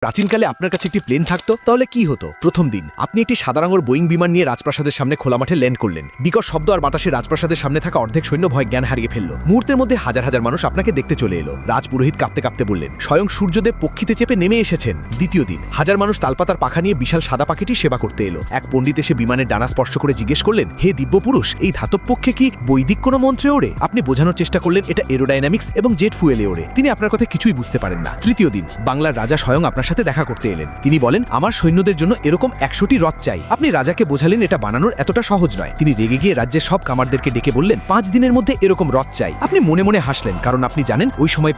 প্রাচীনকালে আপনার কাছে একটি প্লেন থাকতো তাহলে কি হতো? প্রথম দিন আপনি একটি সাদা রঙের বোয়িং বিমান নিয়ে রাজপ্রাসাদের সামনে খোলা মাঠে ল্যান্ড করলেন। বিকট শব্দ আর বাতাসে রাজপ্রাসাদের সামনে থাকা অর্ধেক সৈন্য ভয় জ্ঞান হারিয়ে ফেলল। মুহূর্তের মধ্যে হাজার হাজার মানুষ আপনাকে দেখতে চলে এলো। রাজপুরোহিত কাঁপতে কাঁপতে বললেন, স্বয়ং সূর্যদেব পক্ষীতে চেপে নেমে এসেছেন। দ্বিতীয় দিন হাজার মানুষ তালপাতার পাখা নিয়ে বিশাল সাদা পাখিটি সেবা করতে এলো। এক পণ্ডিত এসে বিমানের ডানা স্পর্শ করে জিজ্ঞেস করলেন, হে দিব্য পুরুষ, এই ধাতব পক্ষে কি বৈদিক কোনো মন্ত্রে ওড়ে? আপনি বোঝানোর চেষ্টা করলেন এটা এরোডাইনামিক্স এবং জেট ফুয়েলে ওড়ে। তিনি আপনার কথা কিছুই বুঝতে পারেন না। তৃতীয় দিন বাংলার রাজা স্বয়ং আপনার সাথে দেখা করতে এলেন। তিনি বলেন, আমার সৈন্যদের জন্য এরকম 100টি রথ চাই। আপনি রাজাকে বোঝালেন এটা বানানোর এতটা সহজ নয়। তিনি রেগে গিয়ে রাজ্যের সব কামারদেরকে ডেকে বললেন, 5 দিনের মধ্যে এরকম রথ চাই। আপনি মনে মনে হাসলেন, কারণ আপনি জানেন ওই সময়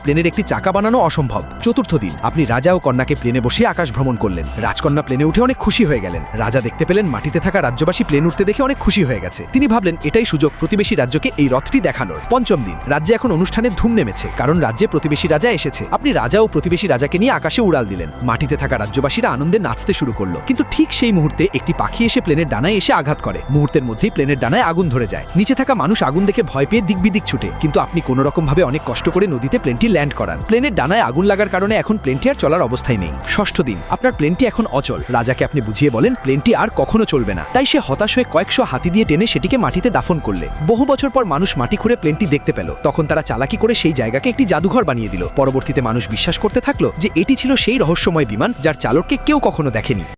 প্লেনের একটি চাকা বানানো অসম্ভব। চতুর্থ দিন আপনি রাজা ও কন্যাকে প্লেনে বসিয়ে আকাশ ভ্রমণ করলেন। রাজকন্যা প্লেনে উঠে অনেক খুশি হয়ে গেলেন। রাজা দেখতে পেলেন মাটিতে থাকা রাজ্যবাসী প্লেন উঠতে দেখে অনেক খুশি হয়ে গেছে। তিনি ভাবলেন এটাই সুযোগ প্রতিবেশী রাজ্যকে এই রথটি দেখানোর। পঞ্চম দিন রাজ্যে এখন অনুষ্ঠানের ধুম নেমেছে, কারণ রাজ্যে প্রতিবেশী রাজা এসেছে। আপনি রাজা ও প্রতিবেশী রাজাকে নিয়ে আকাশে উড়াল দিলেন। মাটিতে থাকা রাজ্যবাসীরা আনন্দে নাচতে শুরু করলো। কিন্তু ঠিক সেই মুহূর্তে একটি পাখি এসে প্লেনের ডানায় এসে আঘাত করে। মুহূর্তের মধ্যেই প্লেনের ডানায় আগুন ধরে যায়। নিচে থাকা মানুষ আগুন দেখে ভয় পেয়ে দিকবিদিক ছুটে, কিন্তু আপনি কোনো রকম ভাবে অনেক কষ্ট করে নদীতে প্লেনটি ল্যান্ড করান। প্লেনের ডানায় আগুন লাগার কারণে এখন প্লেনটি আর চলার অবস্থায় নেই। ষষ্ঠ দিন আপনার প্লেনটি এখন অচল। রাজাকে আপনি বুঝিয়ে বলেন প্লেনটি আর কখনো চলবে না। তাই সে হতাশ হয়ে কয়েকশো হাতি দিয়ে টেনে সেটিকে মাটিতে দাফন করলে। বহু বছর পর মানুষ মাটি খুঁড়ে প্লেনটি দেখতে পেল। তখন তারা চালাকি করে সেই জায়গাকে একটি জাদুঘর বানিয়ে দিল। পরবর্তীতে মানুষ বিশ্বাস করতে থাকলো যে এটি ছিল সেই রহস্যময় বিমান যার চালককে কেউ কখনো দেখেনি।